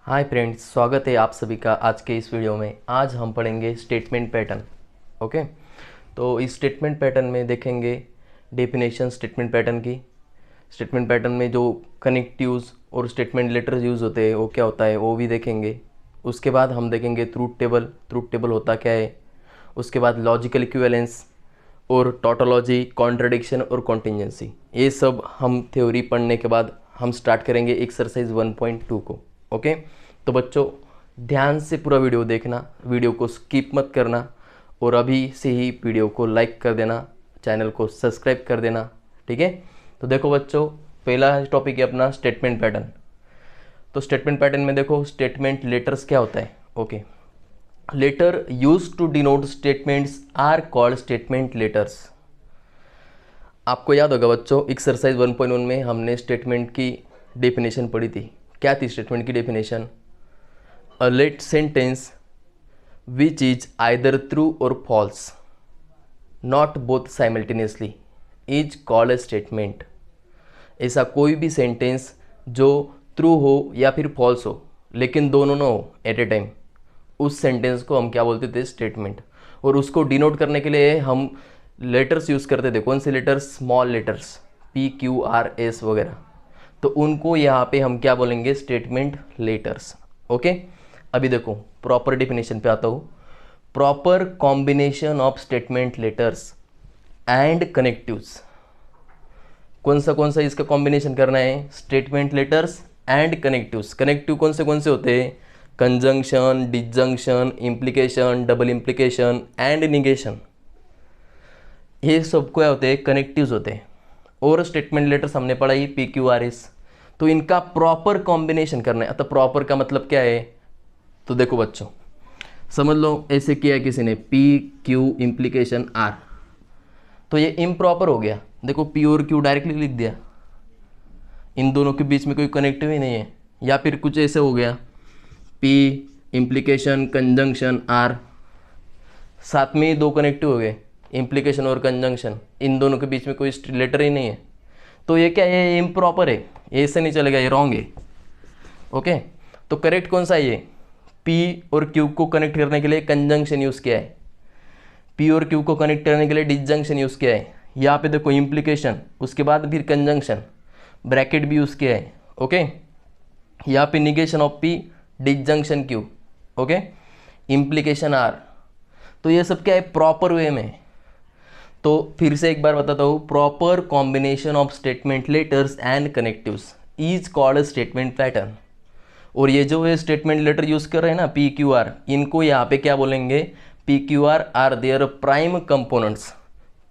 Hi friends, स्वागत है आप सभी का आज के इस वीडियो में। आज हम पढ़ेंगे स्टेटमेंट पैटर्न। ओके, तो इस स्टेटमेंट पैटर्न में देखेंगे डेफिनेशन स्टेटमेंट पैटर्न की। स्टेटमेंट पैटर्न में जो कनेक्टिव्स और स्टेटमेंट लेटर्स यूज़ होते हैं वो क्या होता है वो भी देखेंगे। उसके बाद हम देखेंगे ट्रूथ टेबल। ट्रूथ टेबल होता क्या है। उसके बाद लॉजिकल इक्विवेलेंस और टोटोलॉजी, कॉन्ट्रडिक्शन और कॉन्टिजेंसी। ये सब हम थ्योरी पढ़ने के बाद हम स्टार्ट करेंगे एक्सरसाइज 1.2 को। ओके, तो बच्चों ध्यान से पूरा वीडियो देखना, वीडियो को स्किप मत करना और अभी से ही वीडियो को लाइक कर देना, चैनल को सब्सक्राइब कर देना। ठीक है, तो देखो बच्चों, पहला टॉपिक है अपना स्टेटमेंट पैटर्न। तो स्टेटमेंट पैटर्न में देखो स्टेटमेंट लेटर्स क्या होता है। Okay, letter use to denote statements are called statement letters. आपको याद होगा बच्चों, एक्सरसाइज 1.1 में हमने स्टेटमेंट की डेफिनेशन पढ़ी थी। क्या थी स्टेटमेंट की definition? A let sentence which is either true or false, not both simultaneously, is called a statement. ऐसा कोई भी सेंटेंस जो ट्रू हो या फिर फॉल्स हो लेकिन दोनों ना हो एट ए टाइम, उस सेंटेंस को हम क्या बोलते थे? स्टेटमेंट। और उसको डिनोट करने के लिए हम लेटर्स यूज़ करते थे। कौन से लेटर्स? स्मॉल लेटर्स, PQRS वगैरह। तो उनको यहाँ पे हम क्या बोलेंगे? Statement letters. ओके, अभी देखो प्रॉपर डेफिनेशन पे आता हूँ। Proper combination of statement letters and connectives. कौन सा इसका कॉम्बिनेशन करना है? Statement letters and connectives. Connective कौन से होते हैं? Conjunction, disjunction, implication, double implication and negation. ये सब क्या होते हैं? कनेक्टिव्स होते हैं। और स्टेटमेंट लेटर्स हमने पढ़ा ही PQRS। तो इनका प्रॉपर कॉम्बिनेशन करना है। तो प्रॉपर का मतलब क्या है? तो देखो बच्चों, समझ लो ऐसे किया किसी ने PQ इम्प्लीकेशन R, तो ये इम्प्रॉपर हो गया। देखो P और Q डायरेक्टली लिख दिया, इन दोनों के बीच में कोई कनेक्टिव ही नहीं है। या फिर कुछ ऐसे हो गया P इम्प्लीकेशन कंजंक्शन R, साथ में ही दो कनेक्टिव हो गए, इम्प्लीकेशन और कंजंक्शन, इन दोनों के बीच में कोई लेटर ही नहीं है। तो ये क्या है? इम्प्रॉपर है, ऐसे नहीं चलेगा, ये रॉन्ग है। ओके, तो करेक्ट कौन सा है? ये P और Q को कनेक्ट करने के लिए कंजंक्शन यूज़ किया है, P और Q को कनेक्ट करने के लिए डिसजंक्शन यूज़ किया है। यहाँ पे देखो इम्प्लीकेशन, उसके बाद फिर कंजंक्शन, ब्रैकेट भी यूज़ किया है। ओके, यहाँ पे negation of P, disjunction Q, okay, implication R। तो ये सब क्या है? प्रॉपर वे में। तो फिर से एक बार बताता हूँ, proper combination of statement letters and connectives is called statement pattern. और ये जो है स्टेटमेंट लेटर यूज़ कर रहे हैं ना PQR, इनको यहाँ पे क्या बोलेंगे? PQR are their prime components.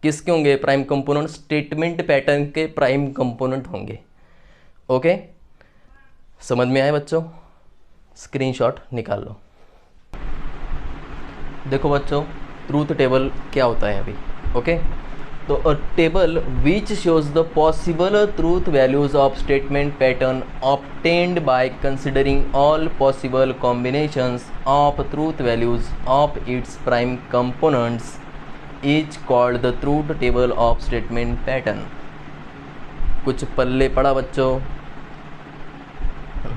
किसके होंगे प्राइम कंपोनेंट? स्टेटमेंट पैटर्न के प्राइम कंपोनेंट होंगे। ओके, समझ में आए बच्चों? स्क्रीनशॉट निकाल लो। देखो बच्चों, ट्रूथ टेबल क्या होता है अभी। ओके, तो अ table which shows the possible truth values of statement pattern obtained by considering all possible combinations of truth values of its prime components is called the truth table of statement pattern. कुछ पल्ले पड़ा बच्चों?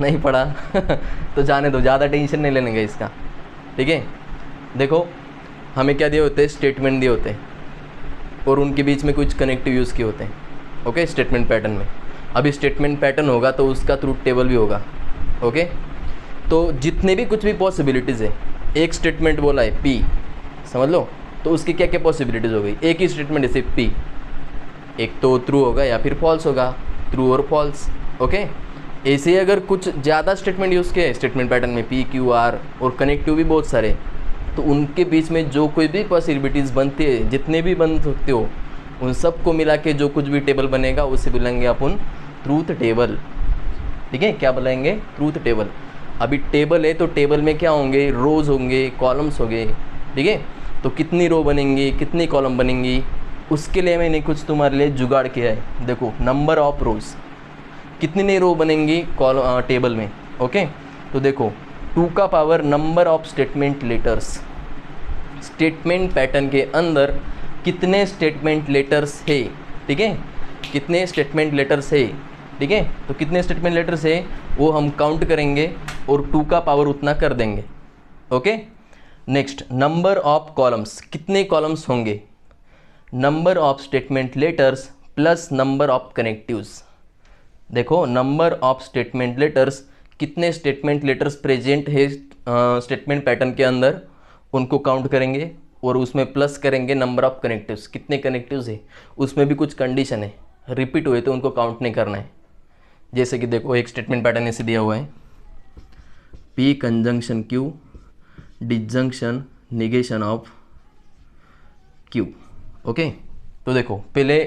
नहीं पड़ा तो जाने दो, ज़्यादा tension नहीं लेने का इसका। ठीक है, देखो हमें क्या दिए होते हैं? स्टेटमेंट दिए होते हैं और उनके बीच में कुछ कनेक्टिव यूज़ किए होते हैं। ओके, स्टेटमेंट पैटर्न में अभी स्टेटमेंट पैटर्न होगा तो उसका ट्रूथ टेबल भी होगा। ओके, तो जितने भी कुछ भी पॉसिबिलिटीज़ है, एक स्टेटमेंट बोला है P, समझ लो, तो उसकी क्या क्या पॉसिबिलिटीज़ हो गई? एक ही स्टेटमेंट जैसे P, एक तो ट्रू होगा या फिर फॉल्स होगा, ट्रू और फॉल्स। ओके, ऐसे ही अगर कुछ ज़्यादा स्टेटमेंट यूज़ किए स्टेटमेंट पैटर्न में PQR और कनेक्टिव भी बहुत सारे, तो उनके बीच में जो कोई भी पॉसिबिलिटीज़ बनती है, जितने भी बन सकते हो, उन सब को मिला के जो कुछ भी टेबल बनेगा उसे बोलेंगे अपन ट्रूथ टेबल। ठीक है, क्या बोलेंगे? Truth table. अभी टेबल है तो टेबल में क्या होंगे? रोज़ होंगे, कॉलम्स होंगे। ठीक है, तो कितनी रो बनेंगी, कितनी कॉलम बनेंगी, उसके लिए मैंने कुछ तुम्हारे लिए जुगाड़ किया है। देखो, नंबर ऑफ रोज़, कितनी रो बनेंगी टेबल में। ओके, तो देखो 2 का power number of statement letters. Statement pattern के अंदर कितने स्टेटमेंट लेटर्स है? ठीक है, कितने स्टेटमेंट लेटर्स है? ठीक है, तो कितने स्टेटमेंट लेटर्स है वो हम काउंट करेंगे और 2 का पावर उतना कर देंगे। Okay, next number of columns, कितने कॉलम्स होंगे, number of statement letters plus number of connectives. देखो नंबर ऑफ स्टेटमेंट लेटर्स, कितने स्टेटमेंट लेटर्स प्रेजेंट है स्टेटमेंट पैटर्न के अंदर, उनको काउंट करेंगे और उसमें प्लस करेंगे नंबर ऑफ कनेक्टिव्स, कितने कनेक्टिव्स है, उसमें भी कुछ कंडीशन है, रिपीट हुए तो उनको काउंट नहीं करना है। जैसे कि देखो एक स्टेटमेंट पैटर्न ऐसे दिया हुआ है, P conjunction Q disjunction negation of Q. Okay, तो देखो पहले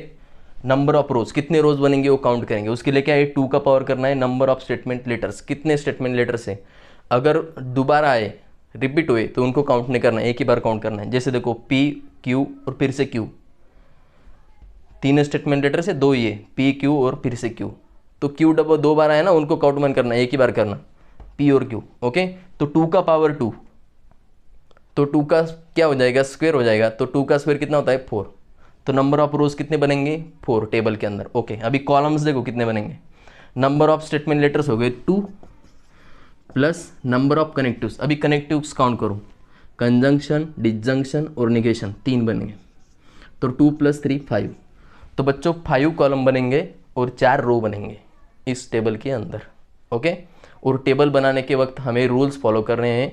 नंबर ऑफ रोज, कितने रोज बनेंगे वो काउंट करेंगे, उसके लिए क्या है 2 का पावर करना है नंबर ऑफ स्टेटमेंट लेटर्स, कितने स्टेटमेंट लेटर्स है, अगर दोबारा आए रिपीट हुए तो उनको काउंट नहीं करना है, एक ही बार काउंट करना है। जैसे देखो पी क्यू और फिर से क्यू, 3 स्टेटमेंट लेटर्स है, 2 ये पी क्यू और फिर से क्यू, तो क्यू डबल 2 बार आया ना, उनको काउंट मन करना है, एक ही बार करना पी और क्यू। ओके, तो 2 का पावर 2, तो 2 का क्या हो जाएगा स्क्वायर हो जाएगा, तो 2 का स्क्वायर कितना होता है 4, तो नंबर ऑफ रोज कितने बनेंगे 4 टेबल के अंदर। ओके, अभी कॉलम्स देखो कितने बनेंगे, नंबर ऑफ स्टेटमेंट लेटर्स हो गए 2 प्लस नंबर ऑफ कनेक्टिव्स, अभी कनेक्टिव्स काउंट करूँ, कंजंक्शन डिजंक्शन और निगेशन 3 बनेंगे, तो 2 + 3 5, तो बच्चों 5 कॉलम बनेंगे और 4 रो बनेंगे इस टेबल के अंदर। ओके, और टेबल बनाने के वक्त हमें रूल्स फॉलो कर रहे हैं,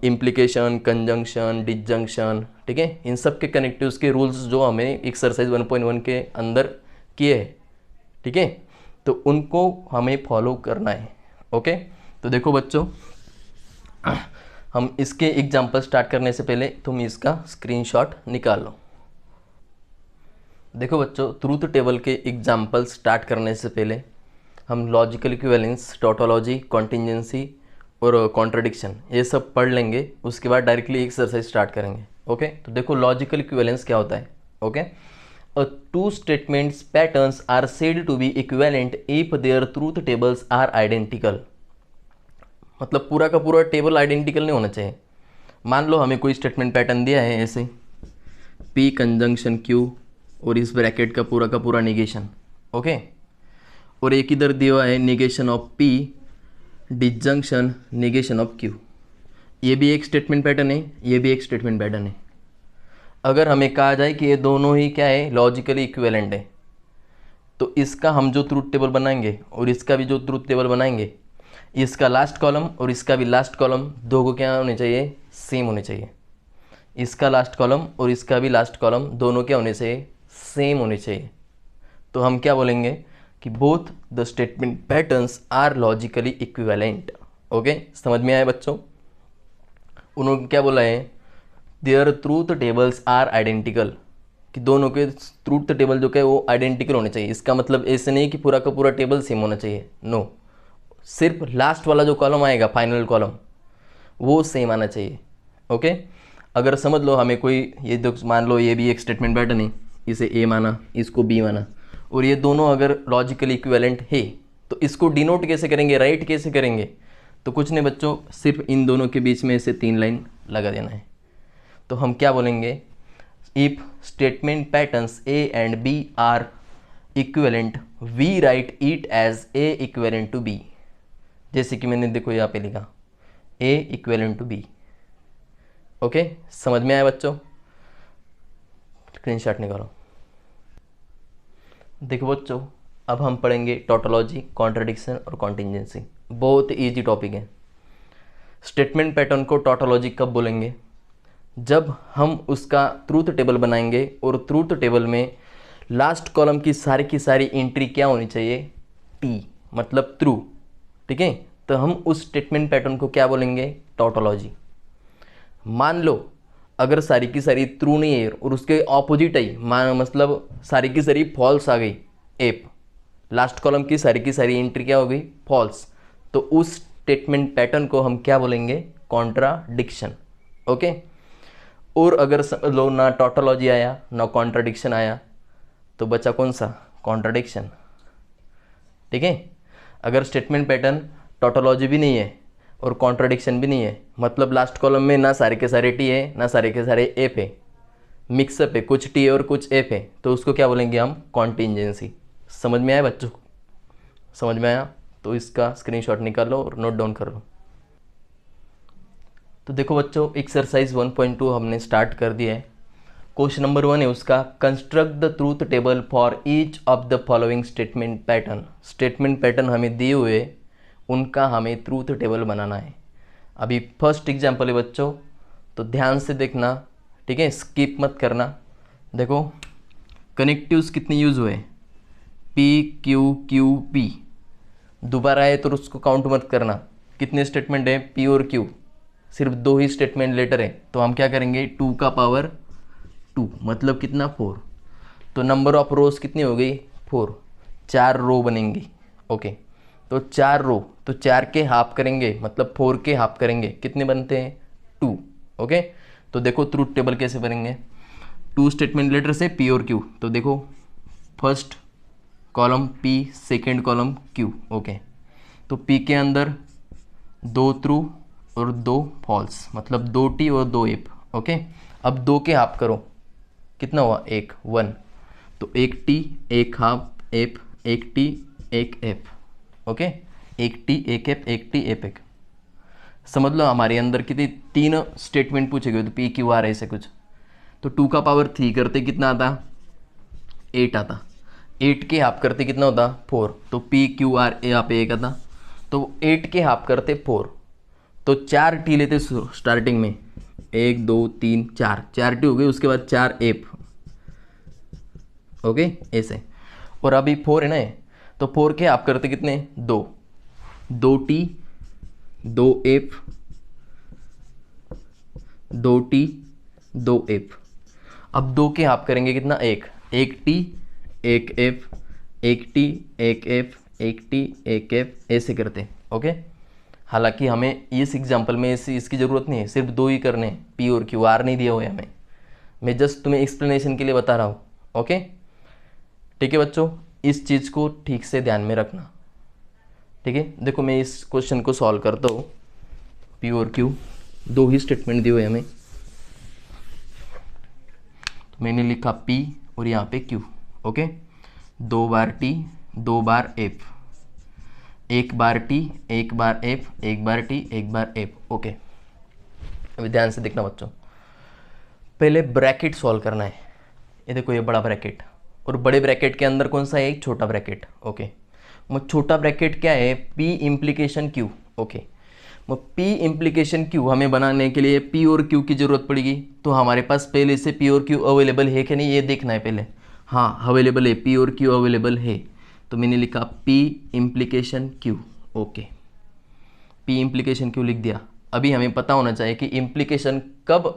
इम्प्लीकेशन कंजंक्शन डिजंक्शन, ठीक है, इन सब के कनेक्टिव्स के रूल्स जो हमें एक्सरसाइज 1.1 के अंदर किए हैं, ठीक है, तो उनको हमें फॉलो करना है। ओके, तो देखो बच्चों हम इसके एग्जाम्पल स्टार्ट करने से पहले तुम इसका स्क्रीनशॉट निकाल लो। देखो बच्चों, ट्रूथ टेबल के एग्जाम्पल स्टार्ट करने से पहले हम लॉजिकल इक्विवेलेंस, टोटोलॉजी, कॉन्टिजेंसी और कॉन्ट्रडिक्शन ये सब पढ़ लेंगे, उसके बाद डायरेक्टली एक्सरसाइज स्टार्ट करेंगे। ओके, तो देखो लॉजिकल इक्विवेलेंस क्या होता है। Okay, two statements patterns are said to be equivalent if their truth tables are identical, मतलब पूरा का पूरा टेबल आइडेंटिकल नहीं होना चाहिए। मान लो हमें कोई स्टेटमेंट पैटर्न दिया है ऐसे पी कंजंक्शन क्यू और इस ब्रैकेट का पूरा निगेशन। ओके, और एक इधर दिया हुआ है negation of P disjunction negation of Q, ये भी एक स्टेटमेंट पैटर्न है, ये भी एक स्टेटमेंट पैटर्न है। अगर हमें कहा जाए कि ये दोनों ही क्या है लॉजिकली इक्विवेलेंट है, तो इसका हम जो ट्रूथ टेबल बनाएंगे और इसका भी जो ट्रूथ टेबल बनाएंगे, इसका लास्ट कॉलम और इसका भी लास्ट कॉलम दो को क्या होने चाहिए सेम होने चाहिए, इसका लास्ट कॉलम और इसका भी लास्ट कॉलम दोनों क्या होने चाहिए सेम होने चाहिए। तो हम क्या बोलेंगे कि both the statement patterns are logically equivalent. Okay, समझ में आया बच्चों, उन्होंने क्या बोला है their truth tables are identical, कि दोनों के ट्रूथ टेबल जो क्या है वो आइडेंटिकल होने चाहिए। इसका मतलब ऐसे नहीं कि पूरा का पूरा टेबल सेम होना चाहिए, नो, सिर्फ लास्ट वाला जो कॉलम आएगा फाइनल कॉलम वो सेम आना चाहिए। ओके, अगर समझ लो हमें कोई ये मान लो ये भी एक स्टेटमेंट पैटर्न है, इसे ए माना इसको बी माना, और ये दोनों अगर लॉजिकली इक्विवेलेंट है तो इसको डिनोट कैसे करेंगे, राइट कैसे करेंगे, तो कुछ नहीं बच्चों, सिर्फ इन दोनों के बीच में से 3 लाइन लगा देना है। तो हम क्या बोलेंगे, if statement patterns A and B are equivalent we write it as A equivalent to B, जैसे कि मैंने देखो यहाँ पे लिखा A equivalent to B. Okay, समझ में आया बच्चों, स्क्रीनशॉट निकालो। देखो बच्चों, अब हम पढ़ेंगे टोटोलॉजी, कॉन्ट्रडिक्शन और कॉन्टिजेंसी, बहुत इजी टॉपिक है। स्टेटमेंट पैटर्न को टोटोलॉजी कब बोलेंगे, जब हम उसका ट्रूथ टेबल बनाएंगे और ट्रूथ टेबल में लास्ट कॉलम की सारी एंट्री क्या होनी चाहिए टी, मतलब ट्रू, ठीक है, तो हम उस स्टेटमेंट पैटर्न को क्या बोलेंगे टोटोलॉजी। मान लो अगर सारी की सारी ट्रू नहीं है और उसके ऑपोजिट आई, मतलब सारी की सारी फॉल्स आ गई, एप लास्ट कॉलम की सारी एंट्री क्या हो गई फॉल्स, तो उस स्टेटमेंट पैटर्न को हम क्या बोलेंगे कॉन्ट्राडिक्शन। ओके, और अगर लो ना टोटोलॉजी आया ना कॉन्ट्राडिक्शन आया तो बचा कौन सा कॉन्ट्राडिक्शन, ठीक है। अगर स्टेटमेंट पैटर्न टोटोलॉजी भी नहीं है और कॉन्ट्राडिक्शन भी नहीं है, मतलब लास्ट कॉलम में ना सारे के सारे टी है ना सारे के सारे एफ है, मिक्सअप है, कुछ टी है और कुछ एफ है, तो उसको क्या बोलेंगे हम कॉन्टिजेंसी। समझ में आया बच्चों, समझ में आया। तो इसका स्क्रीनशॉट निकालो और नोट डाउन कर लो। तो देखो बच्चों, एक्सरसाइज 1.2 हमने स्टार्ट कर दिया है। क्वेश्चन नंबर 1 है उसका, construct the truth table for each of the following statement pattern. Statement pattern हमें दिए हुए, उनका हमें ट्रूथ टेबल बनाना है। अभी फर्स्ट एग्जाम्पल है बच्चों, तो ध्यान से देखना, ठीक है, स्किप मत करना। देखो कनेक्टिव्स कितने यूज हुए, पी क्यू क्यू पी, दोबारा आए तो उसको काउंट मत करना। कितने स्टेटमेंट है, पी और क्यू, सिर्फ 2 ही स्टेटमेंट लेटर है, तो हम क्या करेंगे 2 का पावर 2 मतलब कितना 4। तो नंबर ऑफ रोज कितनी हो गई 4, 4 रो बनेंगी। ओके, तो 4 रो, तो 4 के हाफ करेंगे मतलब 4 के हाफ करेंगे, कितने बनते हैं 2। ओके, तो देखो ट्रूथ टेबल कैसे बनेंगे, 2 स्टेटमेंट लेटर से पी और क्यू। तो देखो first column P, second column Q. Okay, तो पी के अंदर 2 ट्रू और 2 फॉल्स, मतलब 2 टी और 2 एफ। ओके, अब 2 के हाफ करो, कितना हुआ 1 1, तो 1 T 1 half F, 1 T 1 F. Okay, 1 T 1 F, 1 T F 1। समझ लो हमारे अंदर कितनी 3 स्टेटमेंट पूछे गए, तो पी क्यू आर ऐसे कुछ। तो 2 का पावर 3 करते कितना आता 8 आता, 8 के हाफ करते कितना होता 4, तो पी क्यू आर यहाँ पे 1 आता, तो 8 के हाफ करते 4, तो 4 टी लेते स्टार्टिंग में, 1 2 3 4, 4 टी हो गई, उसके बाद 4 एफ। ओके ऐसे, और अभी 4 है ना, तो 4 के हाफ करते कितने 2, 2 टी 2 एफ, 2 टी 2 एफ। अब 2 के हाफ करेंगे कितना 1, 1 T 1 F, 1 T 1 F, 1 T 1 F, ऐसे करते। ओके, हालांकि हमें इस एग्जांपल में इसकी ज़रूरत नहीं है, सिर्फ 2 ही करने, पी और क्यू, आर नहीं दिया हुआ है हमें, मैं जस्ट तुम्हें एक्सप्लेनेशन के लिए बता रहा हूँ। ओके ठीक है बच्चों, इस चीज़ को ठीक से ध्यान में रखना। ठीक है, देखो मैं इस क्वेश्चन को सॉल्व करता हूँ। पी और क्यू 2 ही स्टेटमेंट दिए हुए हमें, तो मैंने लिखा पी और यहाँ पे क्यू। ओके, 2 बार टी 2 बार एफ, 1 बार टी 1 बार एफ, 1 बार टी 1 बार एफ। ओके, अभी ध्यान से देखना बच्चों, पहले ब्रैकेट सॉल्व करना है। ये देखो ये बड़ा ब्रैकेट, और बड़े ब्रैकेट के अंदर कौन सा है, एक छोटा ब्रैकेट। ओके, वो छोटा ब्रैकेट क्या है, पी इम्प्लीकेशन क्यू। ओके, वो पी इम्प्लीकेशन क्यू हमें बनाने के लिए पी और क्यू की ज़रूरत पड़ेगी, तो हमारे पास पहले से पी और क्यू अवेलेबल है कि नहीं ये देखना है पहले। हाँ अवेलेबल है, पी और क्यू अवेलेबल है, तो मैंने लिखा P implication Q. Okay, P implication Q लिख दिया। अभी हमें पता होना चाहिए कि इम्प्लीकेशन कब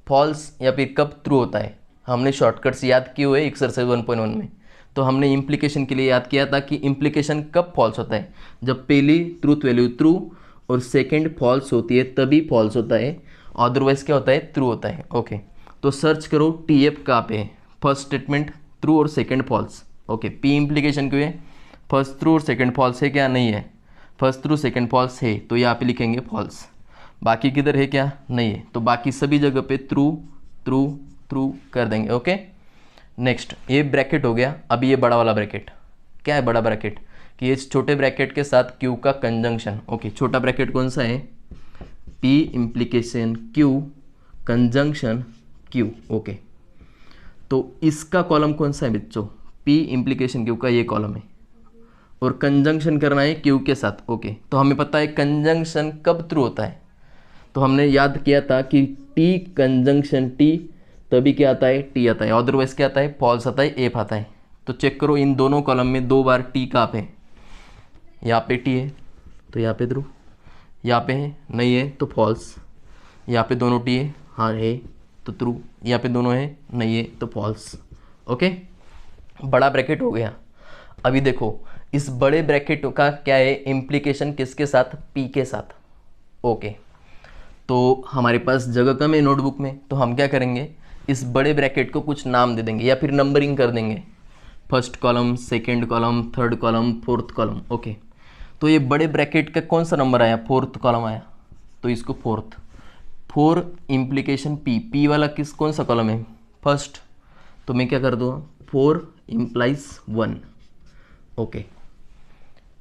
फॉल्स या फिर कब ट्रू होता है। हमने शॉर्टकट्स याद किए हुए एक्सरसाइज 1.1 में, तो हमने इम्प्लीकेशन के लिए याद किया था कि इम्प्लीकेशन कब फॉल्स होता है, जब पहली ट्रूथ वैल्यू ट्रू और सेकंड फॉल्स होती है तभी फॉल्स होता है, अदरवाइज क्या होता है ट्रू होता है। ओके, तो सर्च करो टी एफ कहाँ पे है, फर्स्ट स्टेटमेंट ट्रू और second false. Okay, P implication क्यों है, फर्स्ट ट्रू और सेकंड फॉल्स है क्या, नहीं है, फर्स्ट ट्रू सेकंड फॉल्स है, तो यहाँ पे लिखेंगे फॉल्स। बाकी किधर है क्या, नहीं है, तो बाकी सभी जगह पे ट्रू ट्रू ट्रू कर देंगे। ओके, नेक्स्ट ये ब्रैकेट हो गया। अभी ये बड़ा वाला ब्रैकेट क्या है, बड़ा ब्रैकेट कि इस छोटे ब्रैकेट के साथ क्यू का कंजंक्शन। ओके, छोटा ब्रैकेट कौन सा है, P implication Q conjunction Q. Okay, तो इसका कॉलम कौन सा है बच्चों, पी इम्प्लीकेशन क्यू का ये कॉलम है, और कंजंक्शन करना है क्यू के साथ। ओके, तो हमें पता है कंजंक्शन कब ट्रू होता है, तो हमने याद किया था कि टी कंजंक्शन टी तभी क्या आता है, टी आता है, अदरवाइज क्या आता है फॉल्स आता है, एफ आता है। तो चेक करो इन दोनों कॉलम में 2 बार टी कहाँ पे, यहाँ पे टी है तो यहाँ पे ट्रू, यहाँ पे है नहीं है तो फॉल्स, यहाँ पे दोनों टी है, हाँ है तो ट्रू, यहाँ पे दोनों है नहीं है तो फॉल्स। ओके, बड़ा ब्रैकेट हो गया। अभी देखो इस बड़े ब्रैकेट का क्या है, इम्प्लीकेशन किसके साथ, पी के साथ। ओके, तो हमारे पास जगह कम है नोटबुक में, तो हम क्या करेंगे, इस बड़े ब्रैकेट को कुछ नाम दे देंगे या फिर नंबरिंग कर देंगे, first column second column third column fourth column. Okay, तो ये बड़े ब्रैकेट का कौन सा नंबर आया, फोर्थ कॉलम आया, तो इसको फोर्थ। 4 इम्प्लीकेशन पी, पी वाला किस कौन सा कॉलम है, फर्स्ट, तो मैं क्या कर दूँ 4 इम्प्लाइज 1। ओके,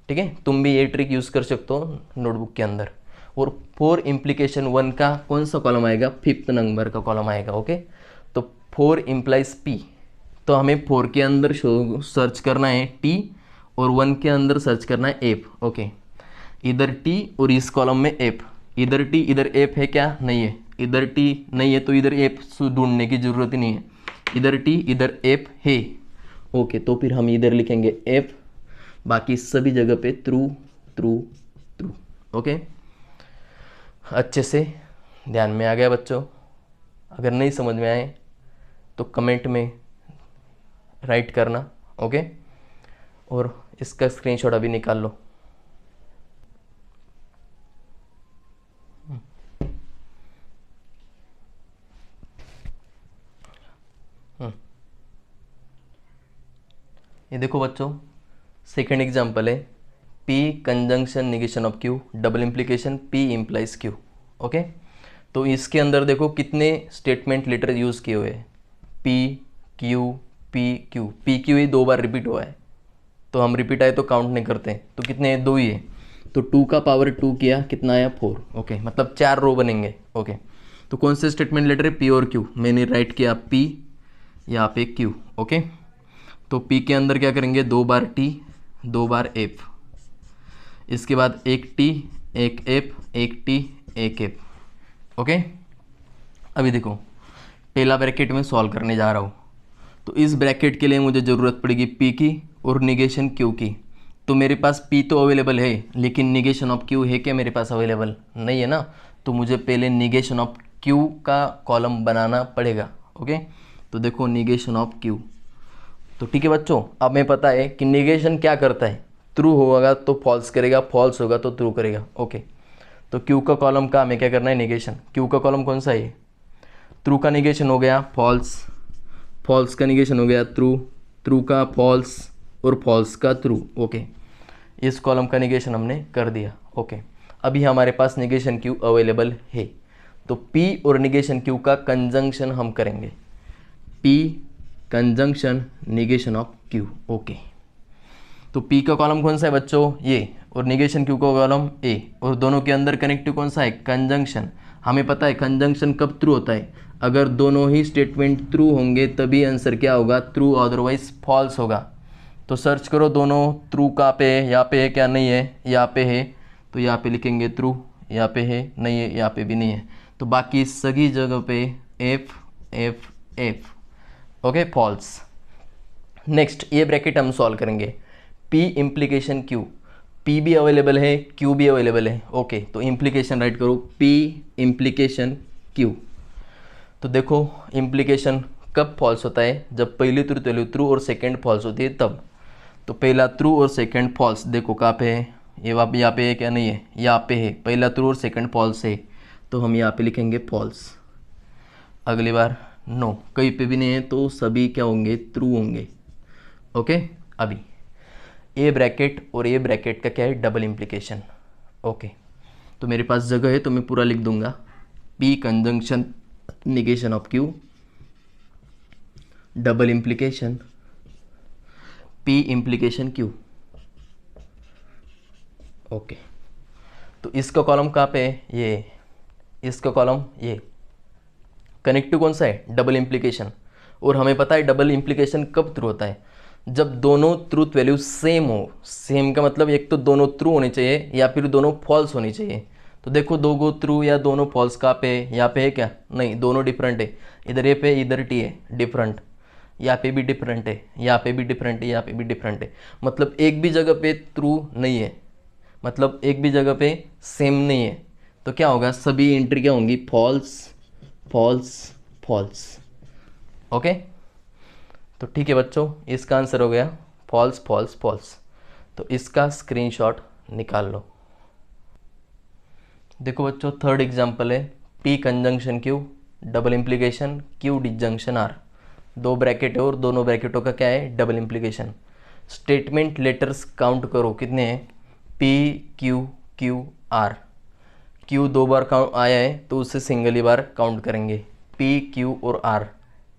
ठीक है, तुम भी ये ट्रिक यूज़ कर सकते हो नोटबुक के अंदर। और फोर इम्प्लीकेशन वन का कौन सा कॉलम आएगा, फिफ्थ नंबर का कॉलम आएगा। ओके, तो फोर इम्प्लाइज पी, तो हमें फोर के अंदर सर्च करना है टी और वन के अंदर सर्च करना है एफ। ओके, इधर टी और इस कॉलम में एफ, इधर टी इधर एफ है क्या, नहीं है, इधर टी नहीं है तो इधर एफ ढूंढने की जरूरत ही नहीं है, इधर टी इधर एफ है। ओके, तो फिर हम इधर लिखेंगे एफ, बाकी सभी जगह पे ट्रू ट्रू ट्रू। ओके, अच्छे से ध्यान में आ गया बच्चों? अगर नहीं समझ में आए तो कमेंट में राइट करना। ओके, और इसका स्क्रीनशॉट अभी निकाल लो। ये देखो बच्चों, सेकंड एग्जांपल है P conjunction negation of Q, double implication P implies Q। Okay, तो इसके अंदर देखो कितने स्टेटमेंट लेटर यूज़ किए हुए हैं, P Q P Q। P Q ही 2 बार रिपीट हुआ है, तो हम रिपीट आए तो काउंट नहीं करते, तो कितने हैं, 2 ही है, तो 2 का पावर 2 किया, कितना आया 4। ओके, मतलब 4 रो बनेंगे। ओके, तो कौन से स्टेटमेंट लेटर है, P और Q। मैंने राइट किया P, यहाँ पे Q। ओके, तो P के अंदर क्या करेंगे, 2 बार T 2 बार F, इसके बाद एक T एक F एक T एक F। ओके, अभी देखो पहला ब्रैकेट में सॉल्व करने जा रहा हूँ, तो इस ब्रैकेट के लिए मुझे ज़रूरत पड़ेगी P की और निगेशन Q की। तो मेरे पास P तो अवेलेबल है, लेकिन निगेशन ऑफ Q है क्या मेरे पास, अवेलेबल नहीं है ना, तो मुझे पहले निगेशन ऑफ Q का कॉलम बनाना पड़ेगा। ओके, तो देखो निगेशन ऑफ Q, तो ठीक है बच्चों, अब हमें पता है कि निगेशन क्या करता है, ट्रू होगा तो फॉल्स करेगा, फॉल्स होगा तो ट्रू करेगा। ओके, तो Q का कॉलम का हमें क्या करना है, निगेशन। Q का कॉलम कौन सा है, ट्रू का निगेशन हो गया फॉल्स, फॉल्स का निगेशन हो गया ट्रू, ट्रू का फॉल्स और फॉल्स का ट्रू। ओके, इस कॉलम का निगेशन हमने कर दिया। ओके, अभी हमारे पास निगेशन Q अवेलेबल है, तो P और निगेशन Q का कंजंक्शन हम करेंगे, P conjunction negation of Q। Okay, तो P का कॉलम कौन सा है बच्चों, ये, और निगेशन Q का कॉलम A, और दोनों के अंदर कनेक्टिव कौन सा है, कंजंक्शन। हमें पता है कंजंक्शन कब ट्रू होता है, अगर दोनों ही स्टेटमेंट ट्रू होंगे तभी आंसर क्या होगा, ट्रू, अदरवाइज फॉल्स होगा। तो सर्च करो दोनों ट्रू कहाँ पे है, यहाँ पे है क्या, नहीं है, यहाँ पे है, तो यहाँ पे लिखेंगे ट्रू, यहाँ पे है, नहीं है, यहाँ पे भी नहीं है, तो बाकी सभी जगह पे F F F. Okay, false. Next ये ब्रैकेट हम सॉल्व करेंगे, P इम्प्लीकेशन Q, P भी अवेलेबल है Q भी अवेलेबल है। ओके, तो इम्प्लीकेशन राइट करो, P इम्प्लीकेशन Q। तो देखो इम्प्लीकेशन कब फॉल्स होता है, जब पहली ट्रू और सेकंड फॉल्स होती है तब। तो पहला ट्रू और सेकंड फॉल्स, देखो कहाँ पे है, ये यहाँ पे है क्या, नहीं है, यहाँ पे है, पहला ट्रू और सेकंड फॉल्स है, तो हम यहाँ पे लिखेंगे फॉल्स। अगली बार नो, कहीं पे भी नहीं है, तो सभी क्या होंगे, ट्रू होंगे। ओके, अभी ए ब्रैकेट और ए ब्रैकेट का क्या है, डबल इम्प्लीकेशन। ओके, तो मेरे पास जगह है तो मैं पूरा लिख दूंगा, P conjunction negation of Q, double implication P implication Q। Okay, तो इसका कॉलम कहाँ पे है, ये, इसका कॉलम ये, कनेक्टिव कौन सा है, डबल इम्प्लीकेशन। और हमें पता है डबल इम्प्लीकेशन कब ट्रू होता है, जब दोनों ट्रूथ वैल्यू सेम हो। सेम का मतलब एक तो दोनों ट्रू होने चाहिए या फिर दोनों फॉल्स होनी चाहिए। तो देखो दो गो ट्रू या दोनों फॉल्स कहाँ पे है, यहाँ पे है क्या, नहीं, दोनों डिफरेंट है, इधर ए पे इधर टी है, डिफरेंट, यहाँ पे भी डिफरेंट है, यहाँ पे भी डिफरेंट है, यहाँ पे भी डिफरेंट है, मतलब एक भी जगह पे ट्रू नहीं है, मतलब एक भी जगह पे सेम नहीं है। तो क्या होगा, सभी एंट्री क्या होंगी, फॉल्स फॉल्स फॉल्स। ओके, तो ठीक है बच्चों, इसका आंसर हो गया फॉल्स फॉल्स फॉल्स। तो इसका स्क्रीनशॉट निकाल लो। देखो बच्चों, थर्ड एग्जांपल है P conjunction Q, double implication Q disjunction R। दो ब्रैकेट है और दोनों ब्रैकेटों का क्या है, double implication. Statement letters count करो कितने हैं, P Q Q R। Q 2 बार काउंट आया है तो उससे सिंगल ही बार काउंट करेंगे, P Q और R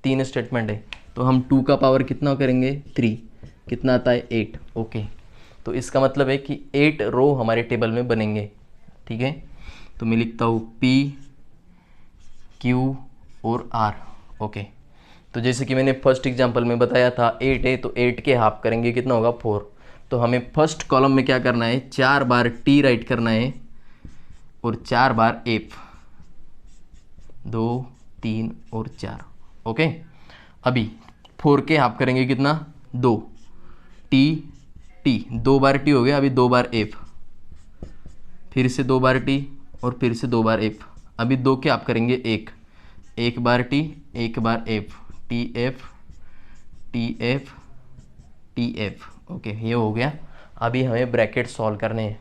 3 स्टेटमेंट है, तो हम 2 का पावर कितना करेंगे, 3, कितना आता है 8। ओके, तो इसका मतलब है कि 8 रो हमारे टेबल में बनेंगे, ठीक है। तो मैं लिखता हूँ P, Q और R, ओके। तो जैसे कि मैंने फर्स्ट एग्जांपल में बताया था 8 है, तो 8 के हाफ करेंगे, कितना होगा 4। तो हमें फर्स्ट कॉलम में क्या करना है, 4 बार T राइट करना है और 4 बार F, 2, 3 और 4, ओके। अभी 4 के हाफ करेंगे, कितना 2, T, T 2 बार T हो गया, अभी 2 बार F, फिर से 2 बार T और फिर से 2 बार F, अभी 2 के हाफ करेंगे 1 बार T, 1 बार F, TF, TF, TF, okay, ये हो गया। अभी हमें ब्रैकेट सॉल्व करने हैं।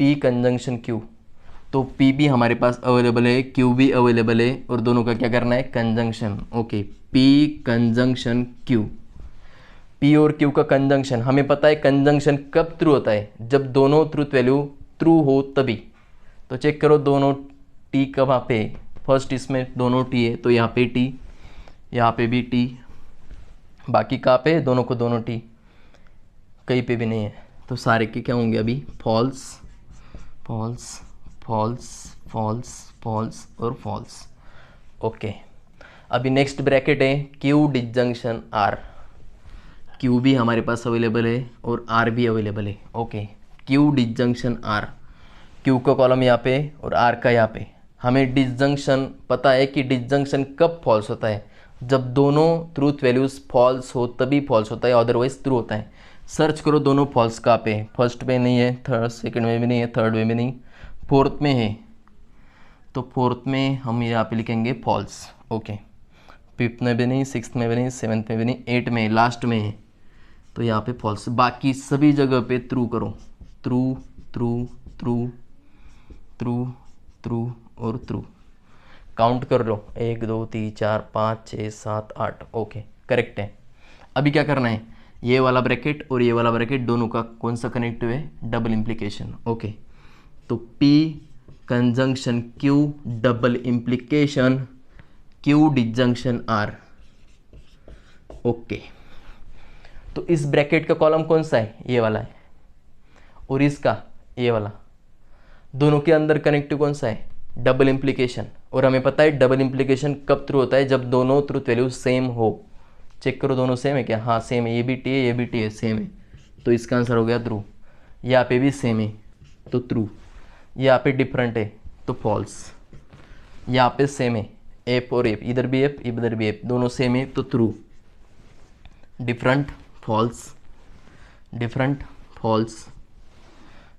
P कंजंक्शन Q, तो P भी हमारे पास अवेलेबल है, Q भी अवेलेबल है, और दोनों का क्या करना है, conjunction, okay. P conjunction Q, P और Q का कंजंक्शन, हमें पता है कंजंक्शन कब ट्रू होता है, जब दोनों ट्रूथ वैल्यू ट्रू हो तभी। तो चेक करो दोनों T कहाँ पे, फर्स्ट इसमें दोनों T है, तो यहाँ पे T, यहाँ पे भी T, बाकी कहाँ पे, दोनों को दोनों T, कहीं पे भी नहीं है। तो सारे के क्या होंगे अभी, false, false, false, false, false और फॉल्स, ओके। अभी नेक्स्ट ब्रैकेट है Q डिजंक्शन R, Q भी हमारे पास अवेलेबल है और R भी अवेलेबल है, okay. Q disjunction R, Q का कॉलम यहाँ पे और R का यहाँ पे। हमें डिजंक्शन पता है कि डिजंक्शन कब फॉल्स होता है, जब दोनों ट्रूथ वैल्यूज फॉल्स हो तभी फॉल्स होता है, अदरवाइज ट्रू होता है। सर्च करो दोनों फॉल्स कहाँ पे, फर्स्ट में नहीं है, थर्ड सेकंड में भी नहीं है, थर्ड में भी नहीं, फोर्थ में है, तो फोर्थ में हम यहाँ पे लिखेंगे फॉल्स, ओके। फिफ्थ में भी नहीं, सिक्स्थ में भी नहीं, सेवन्थ में भी नहीं, 8 में लास्ट में है, तो यहाँ पे फॉल्स। बाकी सभी जगह पे ट्रू करो, true, true, true, true, true और ट्रू। काउंट कर लो, 1 2 3 4 5 6 7 8, ओके, करेक्ट है। अभी क्या करना है, ये वाला ब्रैकेट और ये वाला ब्रैकेट दोनों का कौन सा कनेक्टिव है, डबल इम्प्लीकेशन, ओके। तो P conjunction Q double implication Q disjunction R, okay. तो इस ब्रैकेट का कॉलम कौन सा है, ये वाला है, और इसका ये वाला, दोनों के अंदर कनेक्टिव कौन सा है, डबल इम्प्लीकेशन। और हमें पता है डबल इम्प्लीकेशन कब ट्रू होता है, जब दोनों ट्रूथ वैल्यू सेम हो। चेक करो दोनों सेम है क्या, हाँ सेम है, ये भी T है, ये भी T है, सेम है, तो इसका आंसर हो गया ट्रू। यहाँ पे भी सेम है तो ट्रू, यहाँ पे डिफरेंट है तो फॉल्स, यहाँ पे सेम है F और F, इधर भी F इधर भी F, दोनों सेम है तो true. Different false, different false,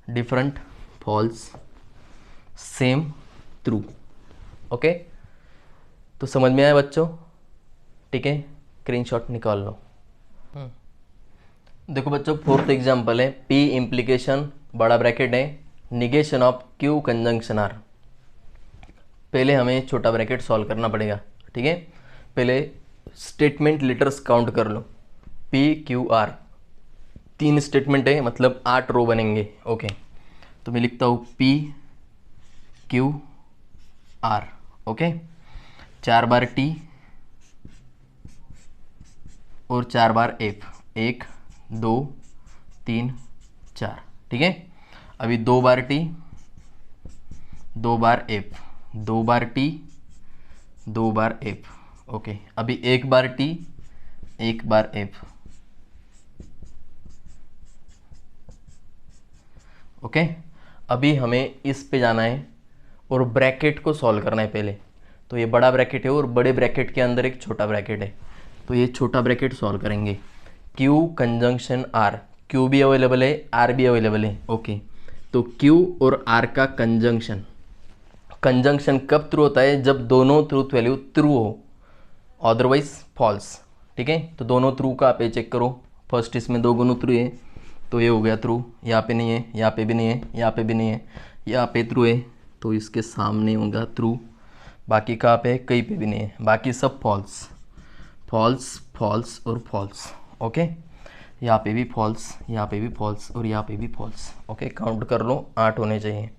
different false, same true, okay. तो समझ में आया बच्चों, ठीक है, स्क्रीनशॉट निकाल लो। देखो बच्चों, फोर्थ एग्जांपल है P इम्प्लीकेशन बड़ा ब्रैकेट है, negation of Q conjunction R। पहले हमें छोटा ब्रैकेट सॉल्व करना पड़ेगा, ठीक है। पहले स्टेटमेंट लेटर्स काउंट कर लो, P Q R, 3 स्टेटमेंट है, मतलब 8 रो बनेंगे, ओके। तो मैं लिखता हूँ P Q R, ओके। 4 बार T और 4 बार F, 1 2 3 4, ठीक है। अभी 2 बार T, 2 बार F, 2 बार T, 2 बार F, ओके। अभी 1 बार T, 1 बार F, ओके। अभी हमें इस पे जाना है और ब्रैकेट को सॉल्व करना है पहले। तो ये बड़ा ब्रैकेट है और बड़े ब्रैकेट के अंदर एक छोटा ब्रैकेट है, तो ये छोटा ब्रैकेट सॉल्व करेंगे। Q कंजंक्शन R, Q भी अवेलेबल है, R भी अवेलेबल है, ओके। तो Q और R का कंजंक्शन, कंजंक्शन कब ट्रू होता है, जब दोनों ट्रूथ वैल्यू ट्रू हो, अदरवाइज फॉल्स, ठीक है। तो दोनों ट्रू का आप चेक करो, फर्स्ट इसमें दोनों ट्रू है, तो ये हो गया ट्रू, यहाँ पे नहीं है, यहाँ पे भी नहीं है, यहाँ पे भी नहीं है, यहाँ पे ट्रू है, तो इसके सामने होगा ट्रू, बाकी कहाँ पे, कहीं पे भी नहीं है, बाकी सब फॉल्स, फॉल्स, फॉल्स और फॉल्स, ओके। यहाँ पे भी फॉल्स, यहाँ पे भी फॉल्स और यहाँ पे भी फॉल्स, ओके। काउंट कर लो, 8 होने चाहिए,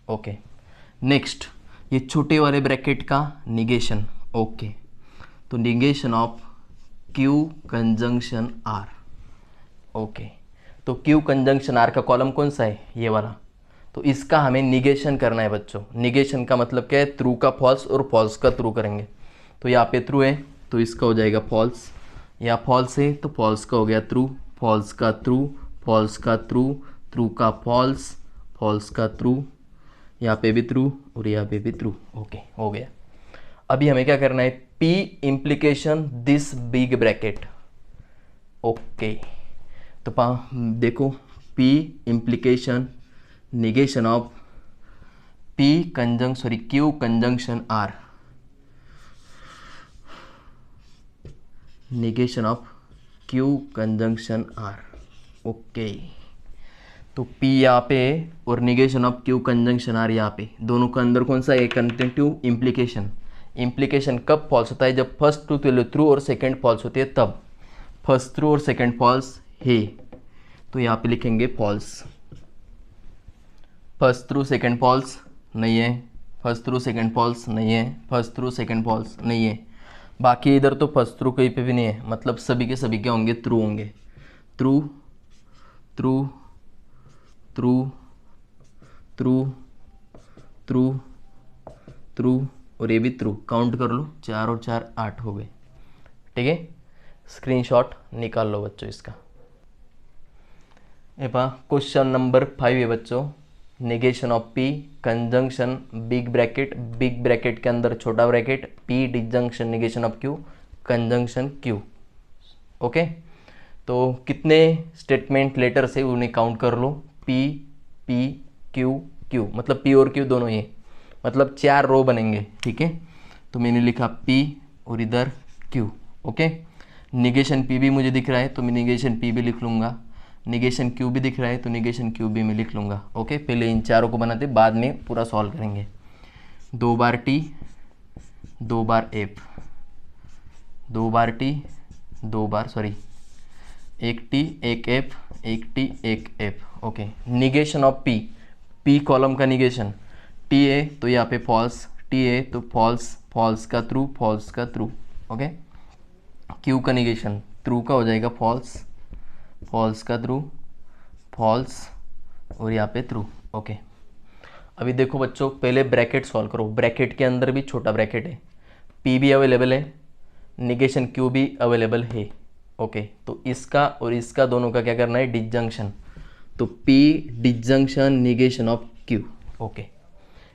ओके। नेक्स्ट, ये छोटे वाले ब्रैकेट का निगेशन, ओके। तो negation of Q conjunction R, okay. तो क्यू कंजंक्शन आर का कॉलम कौन सा है, ये वाला। तो इसका हमें निगेशन करना है बच्चों। निगेशन का मतलब क्या है, ट्रू का फॉल्स और फॉल्स का ट्रू करेंगे। तो यहाँ पे ट्रू है तो इसका हो जाएगा फॉल्स, या फॉल्स है तो फॉल्स का हो गया ट्रू, फॉल्स का ट्रू, फॉल्स का ट्रू, ट्रू का फॉल्स, फॉल्स का ट्रू, यहाँ पे भी ट्रू और यहाँ पे भी ट्रू। ओके, हो गया। अभी हमें क्या करना है, P implication this big bracket. Okay, तो देखो, P implication negation of P conjunction, sorry, Q conjunction R, negation of Q conjunction R। Okay, तो P यहाँ पे और negation of Q conjunction R यहाँ पे, दोनों का अंदर कौन सा है, कंटेंटिव इम्प्लीकेशन। इम्प्लीकेशन कब फॉल्स होता है, जब फर्स्ट ट्रू वैल्यू ट्रू और सेकंड फॉल्स होती है तब। फर्स्ट ट्रू और सेकंड फॉल्स है तो यहाँ पे लिखेंगे false. First true second false नहीं है, फर्स्ट थ्रू सेकंड फॉल्स नहीं है, फर्स्ट थ्रू सेकंड फॉल्स नहीं है। बाकी इधर तो फर्स्ट थ्रू कहीं पे भी नहीं है, मतलब सभी के सभी क्या होंगे, ट्रू होंगे। True true true true true true और ये भी ट्रू। काउंट कर लो, 4 और 4 8 हो गए। ठीक है, स्क्रीनशॉट निकाल लो बच्चों इसका। क्वेश्चन नंबर 5 है बच्चों, negation of P conjunction big bracket के अंदर छोटा bracket, P disjunction negation of Q conjunction Q. Okay, तो कितने स्टेटमेंट लेटर से उन्हें काउंट कर लो, पी पी क्यू क्यू, मतलब पी और क्यू दोनों ये, मतलब 4 रो बनेंगे। ठीक है, तो मैंने लिखा पी और इधर क्यू। ओके, निगेशन पी भी मुझे दिख रहा है तो मैं निगेशन पी भी लिख लूँगा, निगेशन क्यू भी दिख रहा है तो निगेशन क्यू भी मैं लिख लूँगा। ओके, पहले इन चारों को बनाते, बाद में पूरा सॉल्व करेंगे। 2 बार टी 2 बार एफ, 2 बार टी 2 बार, sorry, 1 T 1 F, 1 T 1 F. Okay, negation of P, P column का निगेशन, टी है तो यहाँ पे फॉल्स, टी है तो फॉल्स, फॉल्स का ट्रू, फॉल्स का ट्रू। ओके, क्यू का निगेशन, ट्रू का हो जाएगा फॉल्स, फॉल्स का ट्रू, फॉल्स और यहाँ पे ट्रू। ओके, अभी देखो बच्चों, पहले ब्रैकेट सॉल्व करो। ब्रैकेट के अंदर भी छोटा ब्रैकेट है, पी भी अवेलेबल है, निगेशन क्यू भी अवेलेबल है। ओके, तो इसका और इसका दोनों का क्या करना है, डिजंक्शन। तो P disjunction negation of Q. Okay,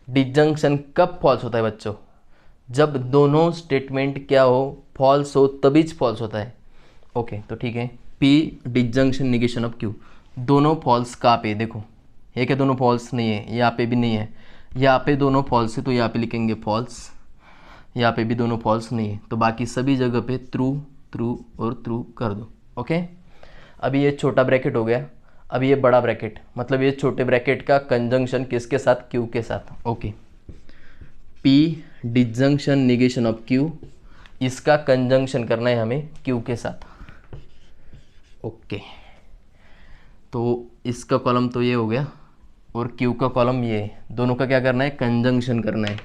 disjunction कब फॉल्स होता है बच्चों, जब दोनों स्टेटमेंट क्या हो, फॉल्स हो, तभी फॉल्स होता है। ओके, तो ठीक है, P disjunction negation of Q, दोनों फॉल्स कहाँ पे, देखो ये क्या, दोनों फॉल्स नहीं है, यहाँ पे भी नहीं है, यहाँ पे दोनों फॉल्स है तो यहाँ पे लिखेंगे फॉल्स, यहाँ पे भी दोनों फॉल्स नहीं है, तो बाकी सभी जगह पे ट्रू ट्रू और ट्रू कर दो। ओके, अभी ये छोटा ब्रैकेट हो गया, अभी ये बड़ा ब्रैकेट, मतलब ये छोटे ब्रैकेट का कंजंक्शन किसके साथ, क्यू के साथ। Okay, P disjunction negation of Q, इसका कंजंक्शन करना है हमें क्यू के साथ। ओके, तो इसका कॉलम तो ये हो गया और क्यू का कॉलम ये, दोनों का क्या करना है, कंजंक्शन करना है।